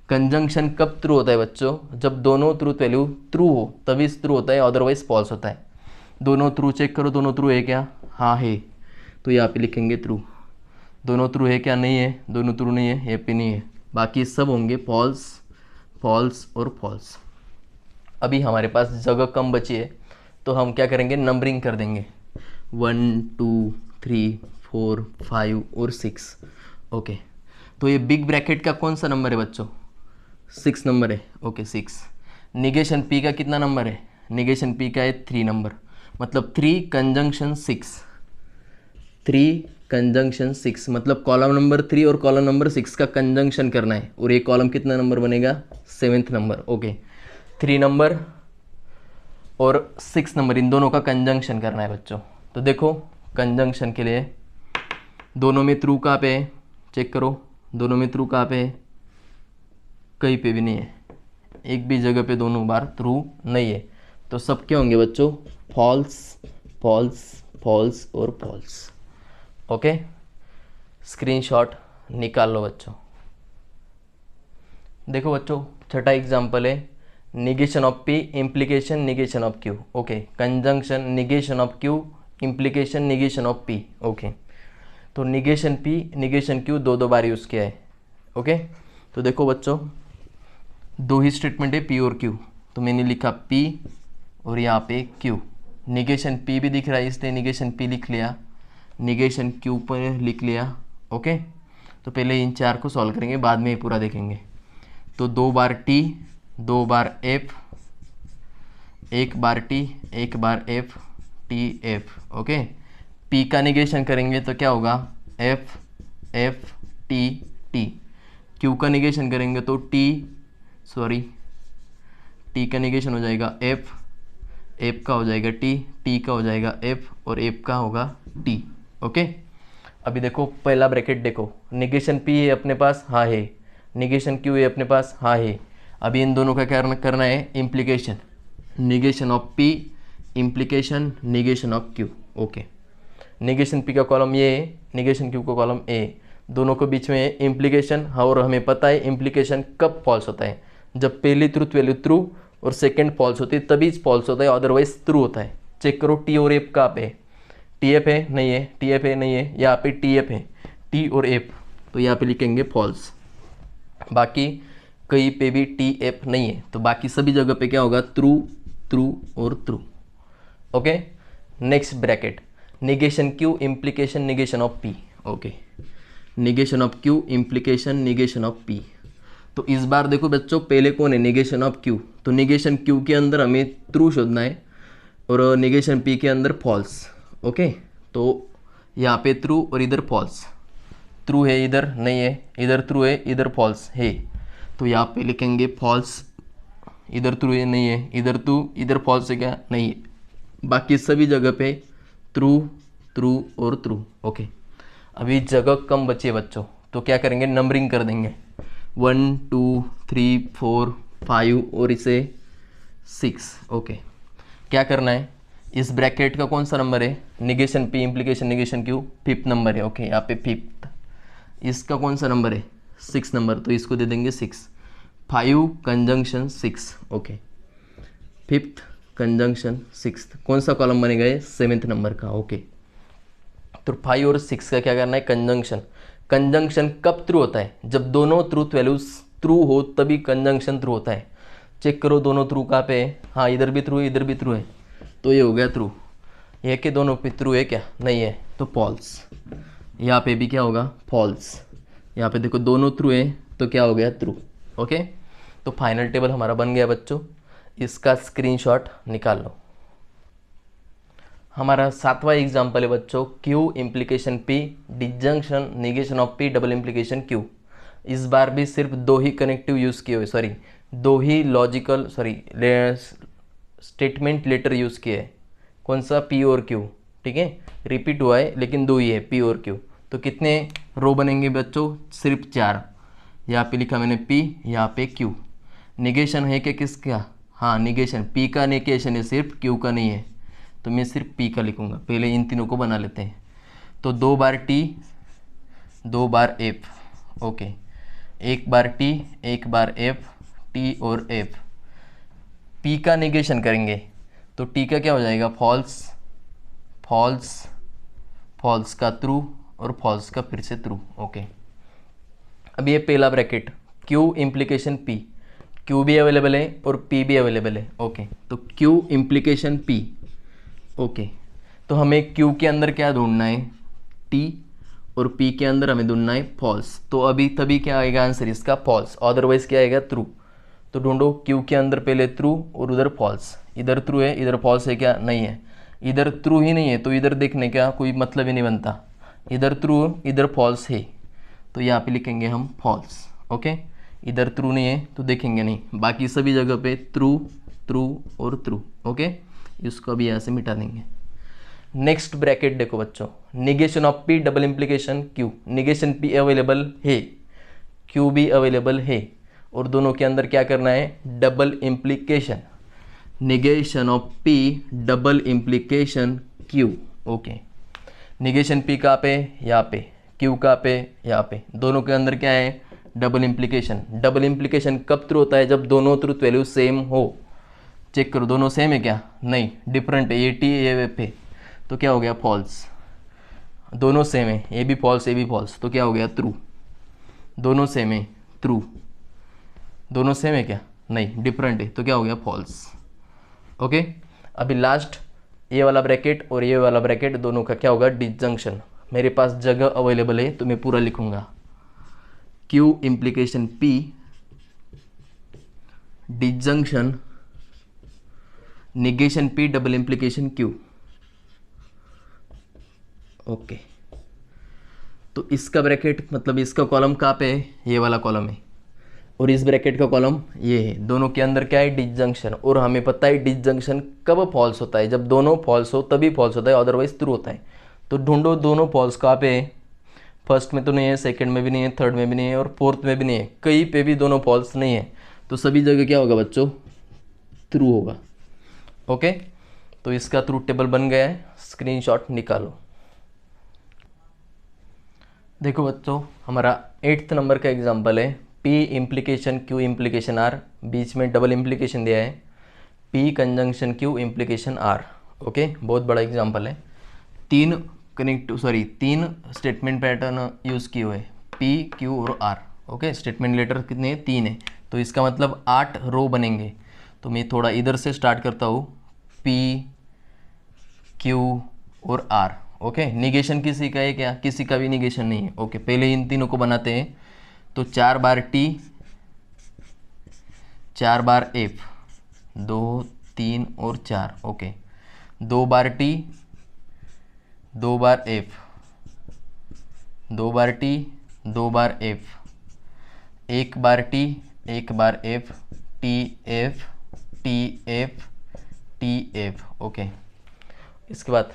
कंजंक्शन कब ट्रू होता है बच्चों, जब दोनों ट्रूथ वैल्यू ट्रू हो तभी ट्रू होता है, अदरवाइज फॉल्स होता है। दोनों ट्रू चेक करो, दोनों ट्रू है क्या, हाँ है, तो यहाँ पे लिखेंगे ट्रू। दोनों ट्रू है क्या, नहीं है, दोनों ट्रू नहीं है, ये पे नहीं है, बाकी सब होंगे फॉल्स, फॉल्स और फॉल्स। अभी हमारे पास जगह कम बची है तो हम क्या करेंगे, नंबरिंग कर देंगे, 1 2 3 4 5 और 6। ओके, तो ये बिग ब्रैकेट का कौन सा नंबर है बच्चों, 6 नंबर है। ओके, 6। निगेशन पी का कितना नंबर है, निगेशन पी का है 3 नंबर, मतलब 3 कंजंक्शन 6, 3 कंजंक्शन 6, मतलब कॉलम नंबर 3 और कॉलम नंबर 6 का कंजंक्शन करना है, और ये कॉलम कितना नंबर बनेगा, 7th नंबर। ओके, 3 नंबर और 6 नंबर, इन दोनों का कंजंक्शन करना है बच्चों। तो देखो, कंजंक्शन के लिए दोनों में ट्रू कहाँ पे है, चेक करो, दोनों में ट्रू कहाँ पे है, कहीं पे भी नहीं है, एक भी जगह पे दोनों बार ट्रू नहीं है, तो सब क्या होंगे बच्चों, फॉल्स, फॉल्स, फॉल्स और फॉल्स। ओके, स्क्रीनशॉट निकाल लो बच्चों। देखो बच्चों, छठा एग्जाम्पल है, negation of P implication negation of Q. Okay, conjunction negation of Q implication negation of P. Okay, तो निगेशन पी निगेशन क्यू दो दो बार यूज़ किया है। ओके, तो देखो बच्चों, दो ही स्टेटमेंट है पी और क्यू, तो मैंने लिखा पी और यहाँ पे क्यू। निगेशन पी भी दिख रहा है इसलिए निगेशन पी लिख लिया, निगेशन क्यू पर लिख लिया। ओके, तो पहले इन चार को सॉल्व करेंगे, बाद में ये पूरा देखेंगे। तो दो बार टी, दो बार एफ, एक बार टी, एक बार F, T F. Okay, P का निगेशन करेंगे तो क्या होगा, F F T T. Q का निगेशन करेंगे तो टी का निगेशन हो जाएगा एफ, एफ का हो जाएगा टी का हो जाएगा एफ और एफ का होगा टी। ओके, अभी देखो पहला ब्रैकेट देखो, निगेशन पी है अपने पास, हाँ है, निगेशन क्यू है अपने पास, हाँ है। अभी इन दोनों का क्या करना है, implication, negation of P, implication negation of Q. Okay, negation P का कॉलम ये है, निगेशन क्यू का कॉलम ए, दोनों के बीच में इम्प्लीकेशन। और हमें पता है इम्प्लीकेशन कब फॉल्स होता है, जब पहली ट्रूथ वैल्यू ट्रू और सेकंड फॉल्स होती है तभी फॉल्स होता है, अदरवाइज ट्रू होता है। चेक करो टी और एफ कहाँ पे, टी एफ है नहीं है, टी एफ है नहीं है, यहाँ पे टी एफ है, टी और एफ, तो यहाँ पे लिखेंगे फॉल्स। बाकी कहीं पे भी टी एफ नहीं है, तो बाकी सभी जगह पे क्या होगा, ट्रू ट्रू और true. Okay, next bracket, negation Q implication negation of P. Okay, negation of Q implication negation of P. तो इस बार देखो बच्चों, पहले कौन है, निगेशन ऑफ क्यू, तो निगेशन क्यू के अंदर हमें ट्रू शोधना है और निगेशन पी के अंदर फॉल्स। ओके, तो यहाँ पे ट्रू और इधर फॉल्स, ट्रू है इधर नहीं है, इधर ट्रू है इधर फॉल्स है, तो यहाँ पे लिखेंगे फॉल्स, इधर ट्रू है नहीं है, इधर ट्रू इधर फॉल्स है क्या, नहीं है। बाकी सभी जगह पे ट्रू ट्रू और ट्रू। ओके, अभी जगह कम बची है बच्चों, तो क्या करेंगे, नंबरिंग कर देंगे, 1 2 3 4 5 और इसे 6। ओके, क्या करना है, इस ब्रैकेट का कौन सा नंबर है, negation P implication negation Q, 5th number है। ओके, यहाँ पे 5th, इसका कौन सा नंबर है, 6 नंबर, तो इसको दे देंगे 6, 5 conjunction 6। Okay, 5th conjunction 6th, कौन सा कॉलम बनेगा ये, 7th नंबर का। ओके, तो 5 और 6 का क्या करना है, कंजंक्शन। कंजंक्शन कब ट्रू होता है, जब दोनों ट्रूथ वैल्यूज ट्रू हो तभी कंजंक्शन ट्रू होता है। चेक करो दोनों ट्रू कहाँ पे है, हाँ इधर भी ट्रू है इधर भी ट्रू है, तो ये हो गया ट्रू। ये कि दोनों पे ट्रू है क्या, नहीं है, तो फॉल्स। यहाँ पे भी क्या होगा, फॉल्स। यहाँ पे देखो दोनों ट्रू है तो क्या हो गया, ट्रू। ओके, तो फाइनल टेबल हमारा बन गया बच्चों, इसका स्क्रीनशॉट निकाल लो। हमारा 7वां एग्जाम्पल है बच्चों, Q implication P disjunction negation of P double implication Q. इस बार भी सिर्फ दो ही कनेक्टिव यूज़ किए हुए, दो ही लॉजिकल स्टेटमेंट लेटर यूज़ किए हैं। कौन सा, पी और क्यू। ठीक है, रिपीट हुआ है लेकिन दो ही है, पी और क्यू। तो कितने रो बनेंगे बच्चों, सिर्फ 4। यहाँ पे लिखा मैंने पी, यहाँ पे क्यू। निगेशन है क्या किसका, हाँ निगेशन, पी का निगेशन है सिर्फ, क्यू का नहीं है, तो मैं सिर्फ पी का लिखूँगा। पहले इन तीनों को बना लेते हैं, तो 2 बार टी 2 बार एफ। ओके, 1 बार टी 1 बार एफ, टी और एफ। पी का निगेशन करेंगे तो टी का क्या हो जाएगा, फॉल्स, फॉल्स, फॉल्स का ट्रू और फॉल्स का फिर से ट्रू। ओके, अब ये पहला bracket, Q implication P, Q भी अवेलेबल है और पी भी अवेलेबल है। ओके, तो क्यू इम्प्लीकेशन पी। ओके, तो हमें क्यू के अंदर क्या ढूंढना है, टी, और पी के अंदर हमें ढूंढना है फॉल्स। तो अभी तभी क्या आएगा आंसर इसका, फॉल्स, अदरवाइज क्या आएगा, ट्रू। तो ढूंढो क्यू के अंदर पहले ट्रू और उधर फॉल्स। इधर ट्रू है इधर फॉल्स है क्या, नहीं है। इधर ट्रू ही नहीं है तो इधर देखने का कोई मतलब ही नहीं बनता। इधर ट्रू इधर फॉल्स है तो यहाँ पे लिखेंगे हम फॉल्स। ओके, इधर ट्रू नहीं है तो देखेंगे नहीं, बाकी सभी जगह पे ट्रू ट्रू और ट्रू। ओके, इसको भी यहाँ से मिटा देंगे। नेक्स्ट ब्रैकेट देखो बच्चों, negation of P double implication Q. Negation P available है, क्यू भी अवेलेबल है, और दोनों के अंदर क्या करना है, double implication. Negation of P double implication Q. Okay, negation P कहाँ पे, यहाँ पे, क्यू कहाँ पे, यहाँ पे, दोनों के अंदर क्या है, डबल इम्प्लीकेशन। डबल इम्प्लीकेशन कब ट्रू होता है, जब दोनों ट्रूथ वैल्यू सेम हो। चेक करो दोनों सेम है क्या, नहीं, डिफरेंट है, ये टी ये एफ है। तो क्या हो गया फॉल्स। दोनों सेम है, ये भी फॉल्स ये भी फॉल्स, तो क्या हो गया ट्रू। दोनों सेम है ट्रू। दोनों सेम है क्या, नहीं डिफरेंट है, तो क्या हो गया फॉल्स। ओके, अभी लास्ट ये वाला ब्रैकेट और ये वाला ब्रैकेट दोनों का क्या होगा डिसजंक्शन। मेरे पास जगह अवेलेबल है तो मैं पूरा लिखूंगा। Q implication P disjunction negation P double implication Q। Okay, तो इसका ब्रैकेट मतलब इसका कॉलम कहाँ पे है, ये वाला कॉलम है, और इस ब्रैकेट का कॉलम ये है। दोनों के अंदर क्या है डिसजंक्शन, और हमें पता है डिसजंक्शन कब फॉल्स होता है, जब दोनों फॉल्स हो तभी फॉल्स होता है, अदरवाइज ट्रू होता है। तो ढूंढो दोनों फॉल्स कहाँ पे है। फर्स्ट में तो नहीं है, सेकंड में भी नहीं है, थर्ड में भी नहीं है, और फोर्थ में भी नहीं है, कहीं पे भी दोनों फॉल्स नहीं है, तो सभी जगह क्या होगा बच्चों ट्रू होगा। ओके, तो इसका ट्रूथ टेबल बन गया है, स्क्रीनशॉट निकालो। देखो बच्चों, हमारा 8th नंबर का एग्जाम्पल है P implication Q implication R, बीच में डबल इम्प्लीकेशन दिया है P conjunction Q implication R। Okay, बहुत बड़ा एग्जाम्पल है। तीन स्टेटमेंट पैटर्न यूज़ किए हुए P Q और R। ओके, स्टेटमेंट लेटर कितने हैं, 3 है, तो इसका मतलब 8 रो बनेंगे। तो मैं थोड़ा इधर से स्टार्ट करता हूँ, P Q और R। ओके, निगेशन किसी का है क्या, किसी का भी निगेशन नहीं है। ओके, पहले इन तीनों को बनाते हैं, तो 4 बार T 4 बार F 2 3 और 4। ओके, 2 बार T 2 बार F 2 बार T 2 बार F 1 बार T 1 बार F T F T F T F। Okay, इसके बाद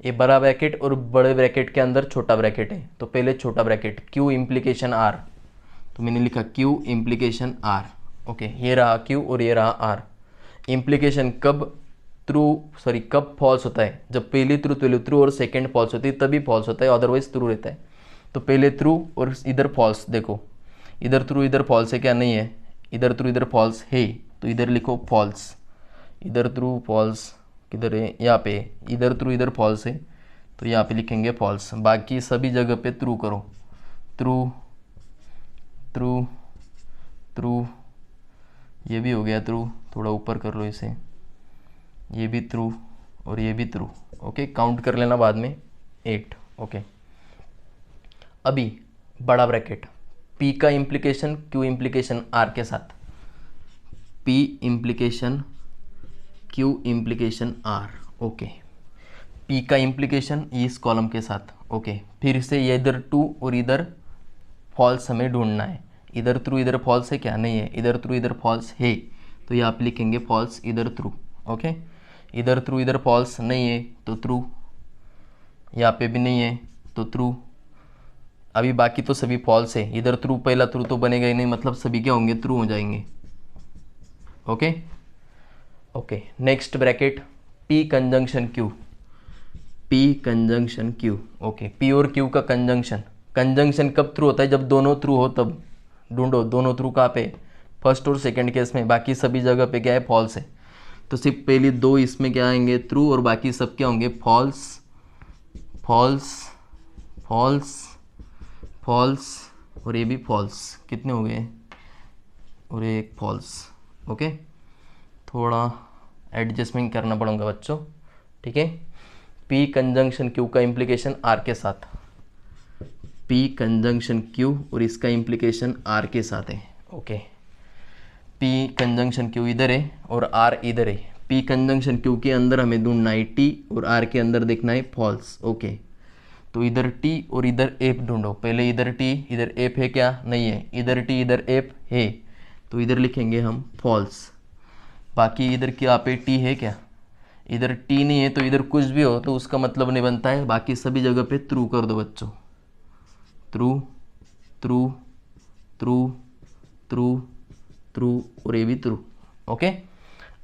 ये बड़ा ब्रैकेट और बड़े ब्रैकेट के अंदर छोटा ब्रैकेट है, तो पहले छोटा ब्रैकेट Q इम्प्लीकेशन R, तो मैंने लिखा Q इम्प्लीकेशन R। ओके, ये रहा Q और ये रहा R। इम्प्लीकेशन कब कब फॉल्स होता है, जब पहली ट्रू और सेकंड फॉल्स होती है तभी फॉल्स होता है, अदरवाइज ट्रू रहता है। तो पहले ट्रू और इधर फॉल्स, देखो इधर ट्रू इधर फॉल्स है क्या, नहीं है, इधर ट्रू इधर फॉल्स है, तो इधर लिखो फॉल्स। इधर ट्रू फॉल्स किधर है, यहाँ पे, इधर ट्रू इधर फॉल्स है, तो यहाँ पे लिखेंगे फॉल्स। बाकी सभी जगह पे ट्रू करो, ट्रू ट्रू ट्रू, ये भी हो गया ट्रू, थोड़ा ऊपर कर लो इसे, ये भी ट्रू और ये भी ट्रू। ओके, काउंट कर लेना बाद में 8। ओके, अभी बड़ा ब्रैकेट P का इम्प्लीकेशन Q इम्प्लीकेशन R के साथ, P implication Q implication R। Okay, P का इम्प्लीकेशन इस कॉलम के साथ। ओके, फिर से ये इधर ट्रू और इधर फॉल्स हमें ढूंढना है। इधर ट्रू इधर फॉल्स है क्या, नहीं है, इधर ट्रू इधर फॉल्स है, तो यहाँ पे लिखेंगे फॉल्स इधर ट्रू। ओके, इधर ट्रू इधर फॉल्स नहीं है तो ट्रू, यहाँ पे भी नहीं है तो ट्रू। अभी बाकी तो सभी फॉल्स है, इधर ट्रू पहला ट्रू तो बनेगा ही नहीं, मतलब सभी क्या होंगे ट्रू हो जाएंगे। Okay okay, next bracket P conjunction Q, P conjunction Q। Okay, P और Q का कंजंक्शन कब ट्रू होता है, जब दोनों ट्रू हो तब। ढूंढो दोनों ट्रू कहाँ पे, फर्स्ट और सेकंड केस में, बाकी सभी जगह पे क्या है फॉल्स है, तो सिर्फ पहली 2 इसमें क्या आएंगे ट्रू, और बाकी सब क्या होंगे फॉल्स फॉल्स फॉल्स फॉल्स, और ये भी फॉल्स। कितने हो गए, और एक फॉल्स। ओके, थोड़ा एडजस्टमेंट करना पड़ेगा बच्चों, ठीक है। P कंजंक्शन Q का इम्प्लीकेशन R के साथ, P कंजंक्शन Q और इसका इम्प्लीकेशन R के साथ है। ओके, P कंजंक्शन Q इधर है और R इधर है। P कंजंक्शन Q के अंदर हमें ढूंढना है T और R के अंदर देखना है फॉल्स। ओके, तो इधर T और इधर F ढूंढो, पहले इधर T इधर F है क्या, नहीं है, इधर T इधर F है, तो इधर लिखेंगे हम फॉल्स। बाकी इधर क्या पे T है क्या, इधर T नहीं है, तो इधर कुछ भी हो तो उसका मतलब नहीं बनता है, बाकी सभी जगह पे ट्रू कर दो बच्चों, true true true true true और ये भी ट्रू। ओके,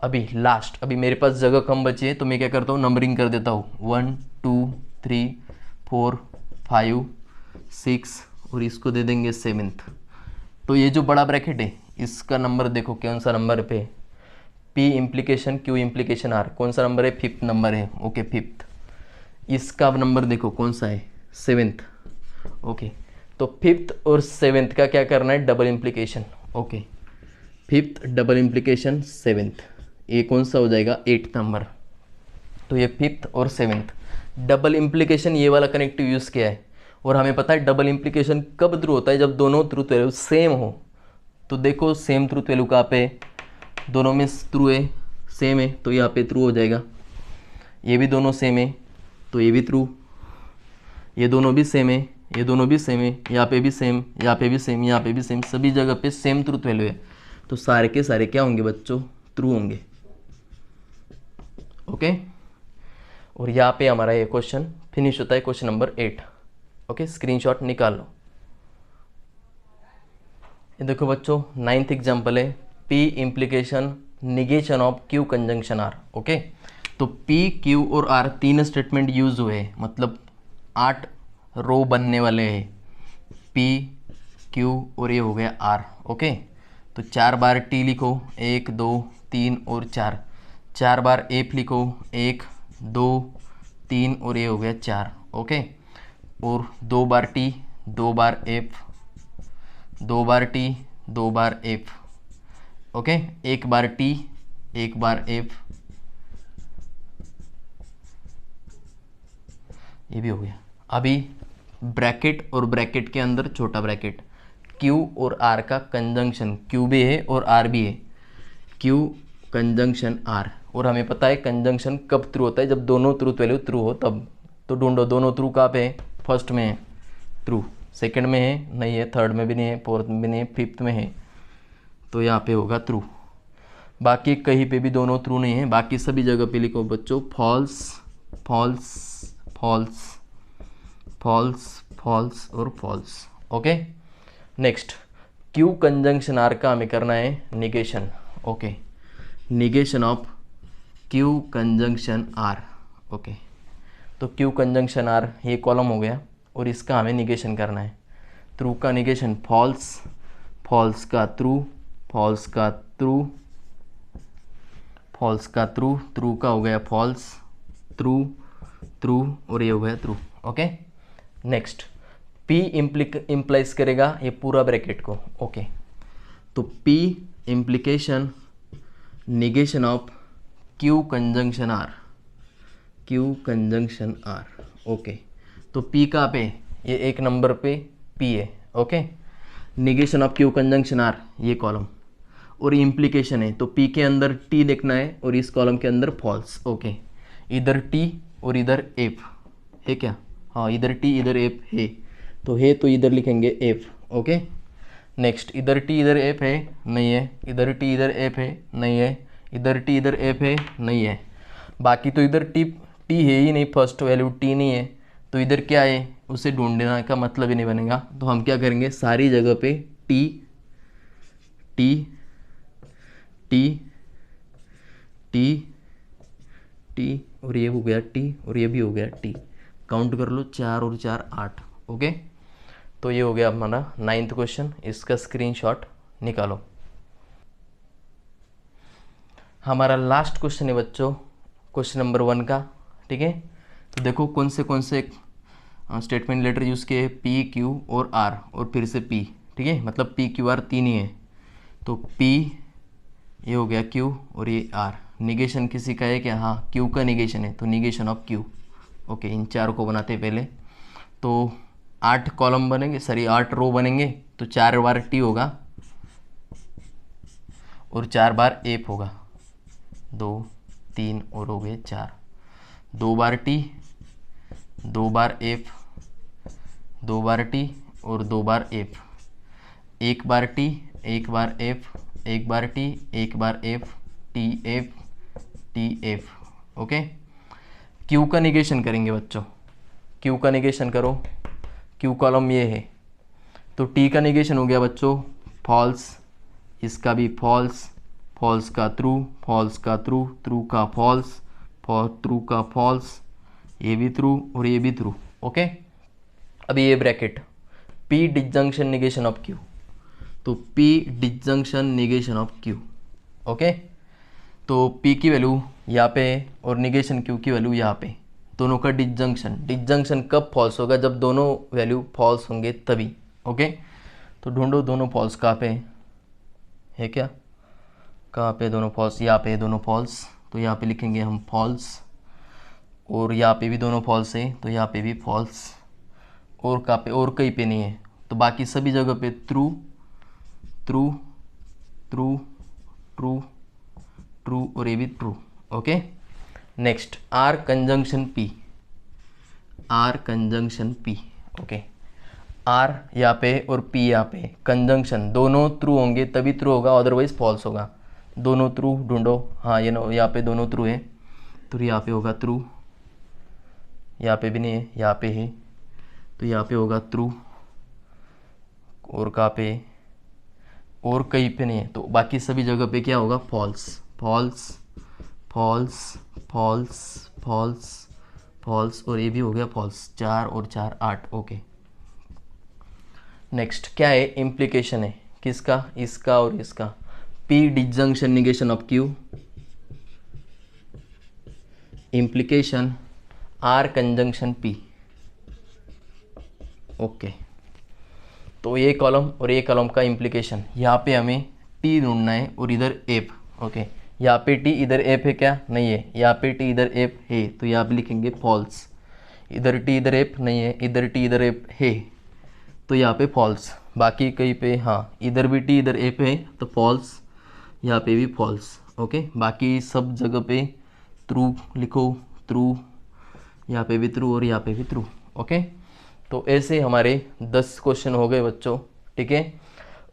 अभी लास्ट, अभी मेरे पास जगह कम बची है तो मैं क्या करता हूँ नंबरिंग कर देता हूँ, 1 2 3 4 5 6 और इसको दे देंगे 7th। तो ये जो बड़ा ब्रैकेट है इसका नंबर देखो कौन सा नंबर पे, P implication Q implication R, कौन सा नंबर है, 5th नंबर है। Okay, 5th। इसका नंबर देखो कौन सा है, 7th। ओके, तो 5th और 7th का क्या करना है, double implication. Okay, 5th double implication 7th, ये कौन सा हो जाएगा, 8th नंबर। तो ये 5th और 7th डबल इम्प्लीकेशन, ये वाला कनेक्टिव यूज़ किया है। और हमें पता है डबल इम्प्लीकेशन कब ट्रू होता है, जब दोनों ट्रूथ वैल्यू सेम हो। तो देखो सेम ट्रूथ वैल्यू कहाँ पे, दोनों में ट्रू है, सेम है, तो यहाँ पे ट्रू हो जाएगा। ये भी दोनों सेम है तो ये भी ट्रू, ये दोनों भी सेम है, ये दोनों भी सेम है, यहाँ पे भी सेम, यहाँ पे भी सेम, यहाँ पे भी सेम, सभी जगह पे सेम ट्रूथ वैल्यू है। तो सारे के सारे क्या होंगे बच्चों, ट्रू होंगे। ओके, और यहाँ पे हमारा ये क्वेश्चन फिनिश होता है, क्वेश्चन नंबर 8। ओके, स्क्रीनशॉट निकाल लो। ये देखो बच्चों 9th एग्जाम्पल है, P implication negation of Q conjunction R. Okay, तो पी क्यू और आर तीन स्टेटमेंट यूज हुए हैं, मतलब 8 रो बनने वाले हैं, पी क्यू और ये हो गया आर। ओके, तो 4 बार टी लिखो, 1 2 3 और 4, 4 बार एफ लिखो, 1 2 3 और ये हो गया 4। ओके, और 2 बार टी, 2 बार एफ, 2 बार टी, 2 बार एफ। ओके, 1 बार टी, 1 बार एफ, ये भी हो गया। अभी ब्रैकेट और ब्रैकेट के अंदर छोटा ब्रैकेट, Q और R का कंजंक्शन, Q भी है और R भी है, Q कंजंक्शन R। और हमें पता है कंजंक्शन कब ट्रू होता है, जब दोनों ट्रूथ वैल्यू ट्रू हो तब। तो ढूंढो दोनों ट्रू कहाँ पे है, फर्स्ट में है ट्रू, सेकंड में है नहीं है, थर्ड में भी नहीं है, फोर्थ में भी नहीं है, फिफ्थ में है, तो यहाँ पे होगा ट्रू। बाकी कहीं पे भी दोनों ट्रू नहीं है, बाकी सभी जगह पे लिखो बच्चों false false false false false और false. Okay, next Q conjunction R का हमें करना है negation. Okay, negation of Q conjunction R. Okay, तो क्यू कंजंक्शन आर ये कॉलम हो गया और इसका हमें निगेशन करना है। ट्रू का निगेशन फॉल्स, फॉल्स का ट्रू, फॉल्स का ट्रू, फॉल्स का ट्रू, ट्रू का हो गया फॉल्स, ट्रू ट्रू और ये हो गया true. Okay, next P implies करेगा ये पूरा ब्रैकेट को। ओके, तो P implication negation of Q conjunction R, Q conjunction R। Okay, तो P कहाँ पे, ये एक नंबर पे P है। Okay, negation of Q conjunction R ये कॉलम, और इम्प्लीकेशन है तो P के अंदर T लिखना है और इस कॉलम के अंदर फॉल्स। ओके, इधर T और इधर एफ है क्या, हाँ इधर T इधर एफ है, तो है तो इधर लिखेंगे एफ। ओके, नेक्स्ट इधर T इधर एफ है नहीं है, इधर T इधर एफ है नहीं है, इधर T इधर एफ है नहीं है, बाकी तो इधर T है ही नहीं, फर्स्ट वैल्यू T नहीं है, तो इधर क्या है उसे ढूंढने का मतलब ही नहीं बनेगा। तो हम क्या करेंगे, सारी जगह पे T T T T T और ये हो गया T और ये भी हो गया T, काउंट कर लो 4 और 4 8। ओके, तो ये हो गया हमारा 9th क्वेश्चन, इसका स्क्रीनशॉट निकालो। हमारा लास्ट क्वेश्चन है बच्चों, क्वेश्चन नंबर 1 का। ठीक है, तो देखो कौन से स्टेटमेंट लेटर यूज़ किए, P Q और R और फिर से P। ठीक है, मतलब P Q R तीन ही है, तो P ये हो गया Q और ये R। निगेशन किसी का है क्या, हाँ Q का निगेशन है, तो निगेशन ऑफ Q। ओके, इन चारों को बनाते हैं पहले, तो 8 कॉलम बनेंगे, सॉरी 8 रो बनेंगे, तो 4 बार T होगा और 4 बार एफ होगा, 2 3 और हो गए 4, 2 बार T, 2 बार एफ, 2 बार T और 2 बार एफ, 1 बार T, 1 बार एफ, 1 बार T, 1 बार F, T F. Okay, Q का निगेशन करेंगे बच्चों, क्यू का निगेशन करो, क्यू कॉलम ये है, तो टी का निगेशन हो गया बच्चों फॉल्स, इसका भी फॉल्स, फॉल्स का ट्रू, फॉल्स का ट्रू, ट्रू का फॉल्स, ट्रू का फॉल्स, ये भी ट्रू और ये भी ट्रू। ओके, अभी ये bracket P disjunction negation of Q, तो P disjunction negation of Q। Okay, तो P की वैल्यू यहाँ पे और निगेशन Q की वैल्यू यहाँ पे, दोनों का डिसजंक्शन, डिसजंक्शन कब फॉल्स होगा, जब दोनों वैल्यू फॉल्स होंगे तभी। ओके, तो ढूंढो दोनों फॉल्स कहाँ पे है क्या, कहाँ पे दोनों फॉल्स, यहाँ पे दोनों फॉल्स, तो यहाँ पे लिखेंगे हम फॉल्स, और यहाँ पे भी दोनों फॉल्स है तो यहाँ पे भी फॉल्स, और कहाँ पे, और कहीं पे नहीं है, तो बाकी सभी जगह पे true true true true true और ये भी true. Okay, next R conjunction P, R conjunction P. Okay, R यहाँ पे और पी यहाँ पे कंजंक्शन दोनों ट्रू होंगे तभी ट्रू होगा, अदरवाइज फॉल्स होगा। दोनों ट्रू ढूंढो, हाँ ये नो यहाँ पे दोनों ट्रू है, तो यहाँ पे होगा ट्रू, यहाँ पे भी नहीं है, यहाँ पे है तो यहाँ पे होगा ट्रू, और कहाँ पे, और कहीं पे नहीं है, तो बाकी सभी जगह पे क्या होगा, false false false false false false, और ये भी हो गया फॉल्स, 4 और 4 8। ओके, नेक्स्ट क्या है, इम्प्लीकेशन है किसका, इसका और इसका, P disjunction negation of Q, implication R conjunction P. Okay, तो ये कॉलम और ये कॉलम का इम्प्लीकेशन, यहाँ पे हमें टी ढूंढना है और इधर एफ। ओके, यहाँ पे टी इधर एफ है क्या, नहीं है, यहाँ पे टी इधर एफ है तो यहाँ पे लिखेंगे फॉल्स, इधर टी इधर एफ नहीं है, इधर टी इधर एफ है तो यहाँ पे फॉल्स, बाकी कहीं पे हाँ इधर भी टी इधर एफ है तो फॉल्स, यहाँ पे भी फॉल्स। ओके, बाकी सब जगह पे ट्रू लिखो, ट्रू, यहाँ पे भी ट्रू और यहाँ पे भी ट्रू। ओके, तो ऐसे हमारे 10 क्वेश्चन हो गए बच्चों, ठीक है,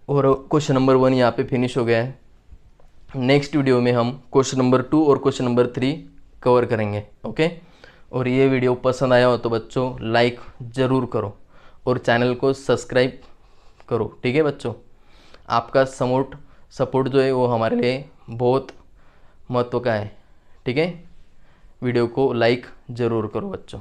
और क्वेश्चन नंबर 1 यहाँ पे फिनिश हो गया है। नेक्स्ट वीडियो में हम क्वेश्चन नंबर 2 और क्वेश्चन नंबर 3 कवर करेंगे। ओके, और ये वीडियो पसंद आया हो तो बच्चों लाइक ज़रूर करो और चैनल को सब्सक्राइब करो, ठीक है बच्चों। आपका सपोर्ट जो है वो हमारे लिए बहुत महत्व का है, ठीक है। वीडियो को लाइक ज़रूर करो बच्चों।